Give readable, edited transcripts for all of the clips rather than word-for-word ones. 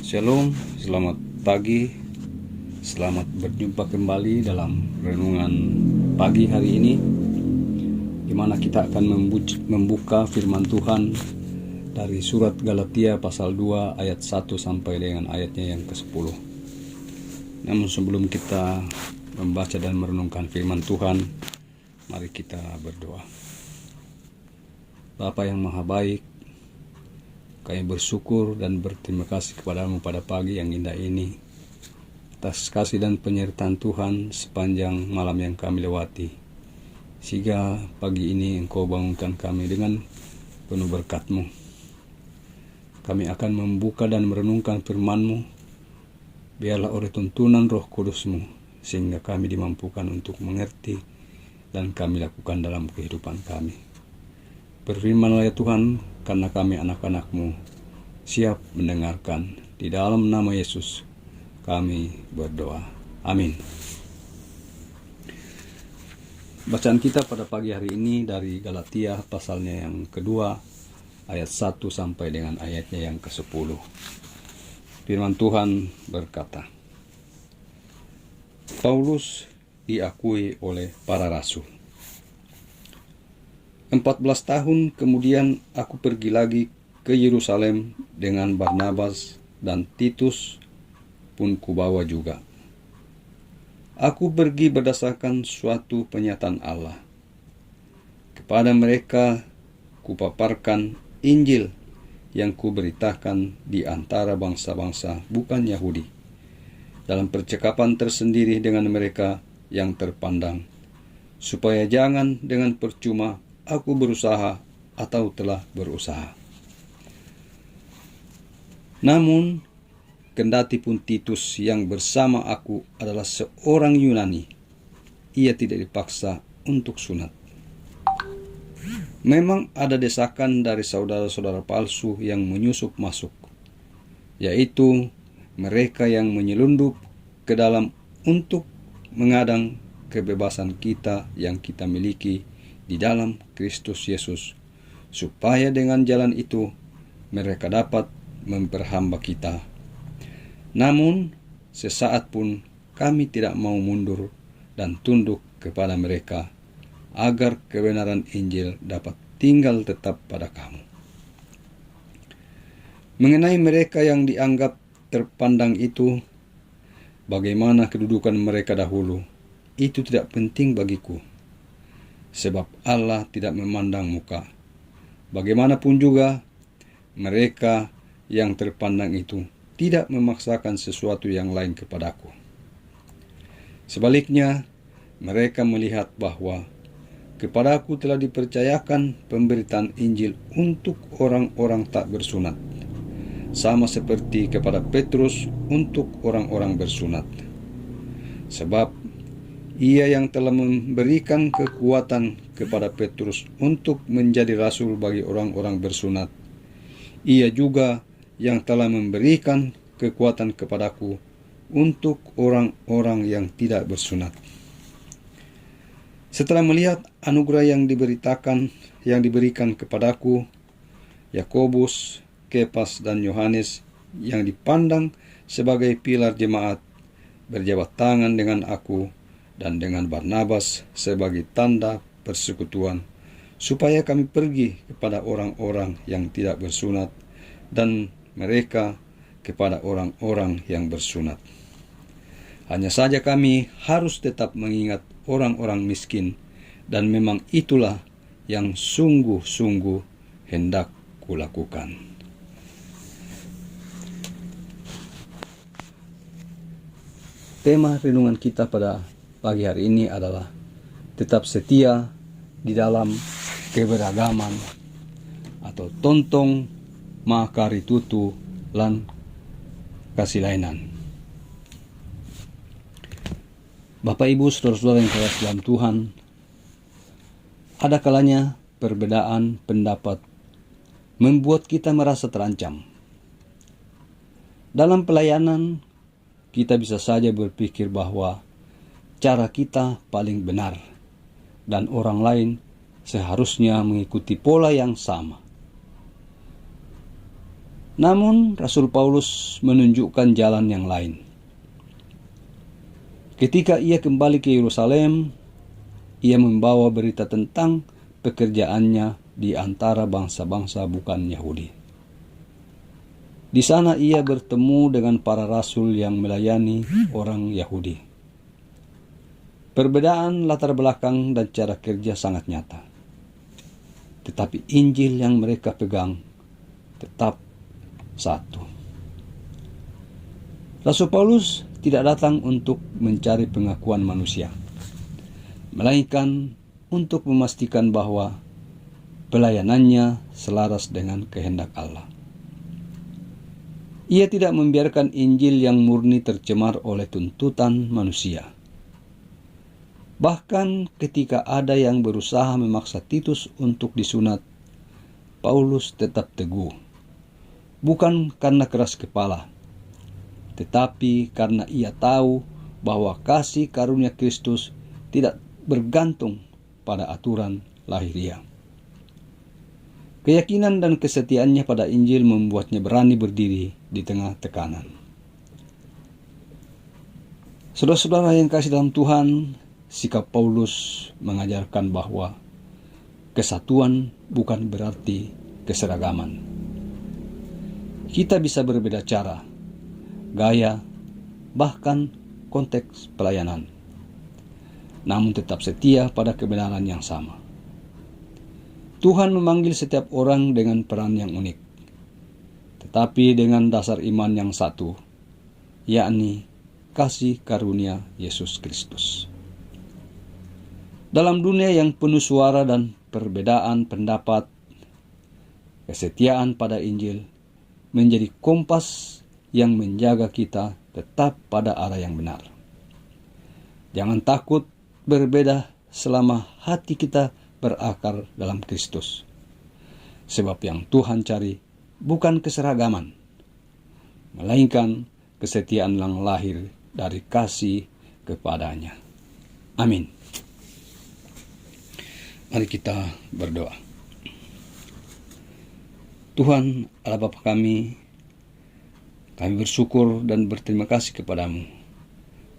Shalom, selamat pagi, selamat berjumpa kembali dalam renungan pagi hari ini, di mana kita akan membuka firman Tuhan dari surat Galatia pasal 2 ayat 1 sampai dengan ayatnya yang ke-10. Namun sebelum kita membaca dan merenungkan firman Tuhan, mari kita berdoa. Bapa yang maha baik, kami bersyukur dan berterima kasih kepadamu pada pagi yang indah ini atas kasih dan penyertaan Tuhan sepanjang malam yang kami lewati, sehingga pagi ini Engkau bangunkan kami dengan penuh berkat-Mu. Kami akan membuka dan merenungkan firman-Mu. Biarlah oleh tuntunan Roh Kudus-Mu, sehingga kami dimampukan untuk mengerti dan kami lakukan dalam kehidupan kami. Berfirmanlah ya Tuhan, karena kami anak-anak-Mu siap mendengarkan. Di dalam nama Yesus kami berdoa. Amin. Bacaan kita pada pagi hari ini dari Galatia pasalnya yang kedua, ayat 1 sampai dengan ayatnya yang ke-10. Firman Tuhan berkata, Paulus diakui oleh para rasul. 14 tahun kemudian aku pergi lagi ke Yerusalem dengan Barnabas, dan Titus pun kubawa juga. Aku pergi berdasarkan suatu penyataan Allah. Kepada mereka kupaparkan Injil yang kuberitakan di antara bangsa-bangsa bukan Yahudi, dalam percakapan tersendiri dengan mereka yang terpandang, supaya jangan dengan percuma aku berusaha atau telah berusaha. Namun, kendati pun Titus yang bersama aku adalah seorang Yunani, ia tidak dipaksa untuk sunat. Memang ada desakan dari saudara-saudara palsu yang menyusup masuk, yaitu mereka yang menyelundup ke dalam untuk mengadang kebebasan kita yang kita miliki di dalam Kristus Yesus, supaya dengan jalan itu mereka dapat memperhamba kita. Namun sesaat pun kami tidak mau mundur dan tunduk kepada mereka, agar kebenaran Injil dapat tinggal tetap pada kamu. Mengenai mereka yang dianggap terpandang itu, bagaimana kedudukan mereka dahulu, itu tidak penting bagiku, sebab Allah tidak memandang muka. Bagaimanapun juga, mereka yang terpandang itu tidak memaksakan sesuatu yang lain kepadaku. Sebaliknya, mereka melihat bahwa kepadaku telah dipercayakan pemberitaan Injil untuk orang-orang tak bersunat, sama seperti kepada Petrus untuk orang-orang bersunat. Sebab ia yang telah memberikan kekuatan kepada Petrus untuk menjadi rasul bagi orang-orang bersunat, ia juga yang telah memberikan kekuatan kepadaku untuk orang-orang yang tidak bersunat. Setelah melihat anugerah yang diberikan kepadaku, Yakobus, Kepas, dan Yohanes yang dipandang sebagai pilar jemaat berjabat tangan dengan aku dan dengan Barnabas sebagai tanda persekutuan, supaya kami pergi kepada orang-orang yang tidak bersunat dan mereka kepada orang-orang yang bersunat. Hanya saja kami harus tetap mengingat orang-orang miskin, dan memang itulah yang sungguh-sungguh hendak kulakukan. Tema renungan kita pada pagi hari ini adalah tetap setia di dalam keberagaman, atau tontong makaritutu lan kasilainan. Bapak Ibu saudara-saudara yang kekasih dalam Tuhan, ada kalanya perbedaan pendapat membuat kita merasa terancam. Dalam pelayanan, kita bisa saja berpikir bahwa cara kita paling benar dan orang lain seharusnya mengikuti pola yang sama. Namun Rasul Paulus menunjukkan jalan yang lain. Ketika ia kembali ke Yerusalem, ia membawa berita tentang pekerjaannya di antara bangsa-bangsa bukan Yahudi. Di sana ia bertemu dengan para rasul yang melayani orang Yahudi. Perbedaan latar belakang dan cara kerja sangat nyata. Tetapi Injil yang mereka pegang tetap satu. Rasul Paulus tidak datang untuk mencari pengakuan manusia, melainkan untuk memastikan bahwa pelayanannya selaras dengan kehendak Allah. Ia tidak membiarkan Injil yang murni tercemar oleh tuntutan manusia. Bahkan ketika ada yang berusaha memaksa Titus untuk disunat, Paulus tetap teguh. Bukan karena keras kepala, tetapi karena ia tahu bahwa kasih karunia Kristus tidak bergantung pada aturan lahiriah. Keyakinan dan kesetiaannya pada Injil membuatnya berani berdiri di tengah tekanan. Saudara-saudara yang kasih dalam Tuhan, sikap Paulus mengajarkan bahwa kesatuan bukan berarti keseragaman. Kita bisa berbeda cara, gaya, bahkan konteks pelayanan, namun tetap setia pada kebenaran yang sama. Tuhan memanggil setiap orang dengan peran yang unik, tetapi dengan dasar iman yang satu, yakni kasih karunia Yesus Kristus. Dalam dunia yang penuh suara dan perbedaan pendapat, kesetiaan pada Injil menjadi kompas yang menjaga kita tetap pada arah yang benar. Jangan takut berbeda selama hati kita berakar dalam Kristus. Sebab yang Tuhan cari bukan keseragaman, melainkan kesetiaan yang lahir dari kasih kepadanya. Amin. Mari kita berdoa. Tuhan Allah Bapa kami bersyukur dan berterima kasih kepadamu,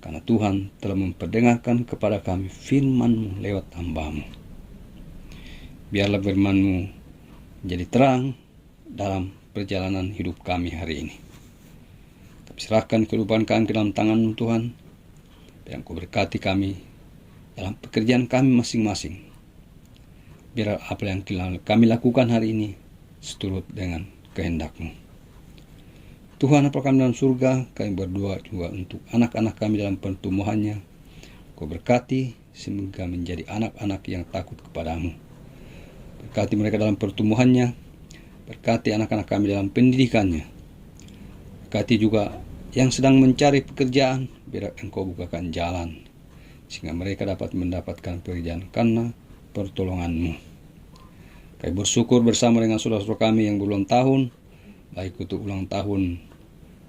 karena Tuhan telah memperdengarkan kepada kami firman-Mu lewat hamba-Mu. Biarlah firman-Mu menjadi terang dalam perjalanan hidup kami hari ini. Kami serahkan kehidupan kami ke dalam tangan-Mu Tuhan, dan Kau berkati kami dalam pekerjaan kami masing-masing. Biar apa yang kami lakukan hari ini seturut dengan kehendak-Mu. Tuhan, apa kami dalam surga, kami berdoa juga untuk anak-anak kami dalam pertumbuhannya. Kau berkati sehingga menjadi anak-anak yang takut kepadamu. Berkati mereka dalam pertumbuhannya, berkati anak-anak kami dalam pendidikannya. Berkati juga yang sedang mencari pekerjaan, biar Engkau bukakan jalan, sehingga mereka dapat mendapatkan pekerjaan karena pertolongan-Mu. Kami bersyukur bersama dengan saudara-saudara kami yang berulang tahun, baik untuk ulang tahun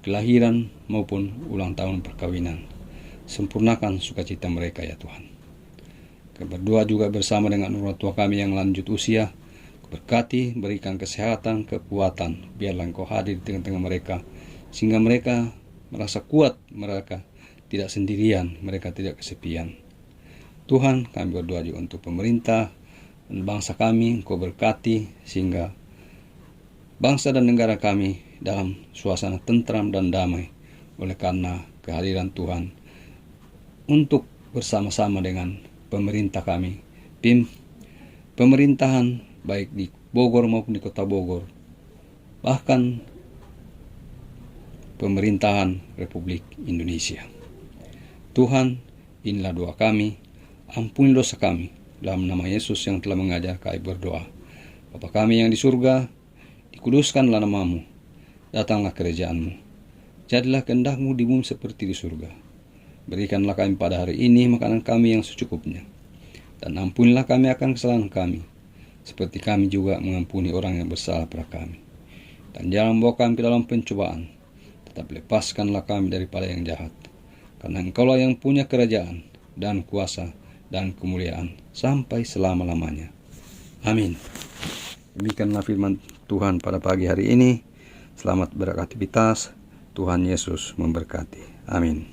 kelahiran maupun ulang tahun perkawinan. Sempurnakan sukacita mereka ya Tuhan. Kami berdoa juga bersama dengan orang tua kami yang lanjut usia. Berkati, berikan kesehatan, kekuatan, biarlah Engkau hadir di tengah-tengah mereka, sehingga mereka merasa kuat, mereka tidak sendirian, mereka tidak kesepian. Tuhan, kami berdoa juga untuk pemerintah dan bangsa kami, Engkau berkati sehingga bangsa dan negara kami dalam suasana tentram dan damai oleh karena kehadiran Tuhan untuk bersama-sama dengan pemerintah kami, pemerintahan baik di Bogor maupun di kota Bogor, bahkan pemerintahan Republik Indonesia. Tuhan, inilah doa kami, ampuni dosa kami, dalam nama Yesus yang telah mengajar kami berdoa. Bapa kami yang di surga, dikuduskanlah nama-Mu, datanglah kerajaan-Mu, jadilah kehendak-Mu di bumi seperti di surga. Berikanlah kami pada hari ini makanan kami yang secukupnya, dan ampunilah kami akan kesalahan kami, seperti kami juga mengampuni orang yang bersalah pada kami. Dan jangan bawa kami ke dalam pencobaan, tetapi lepaskanlah kami daripada yang jahat, karena Engkaulah yang punya kerajaan dan kuasa dan kemuliaan sampai selama-lamanya. Amin. Demikianlah firman Tuhan pada pagi hari ini. Selamat beraktivitas. Tuhan Yesus memberkati. Amin.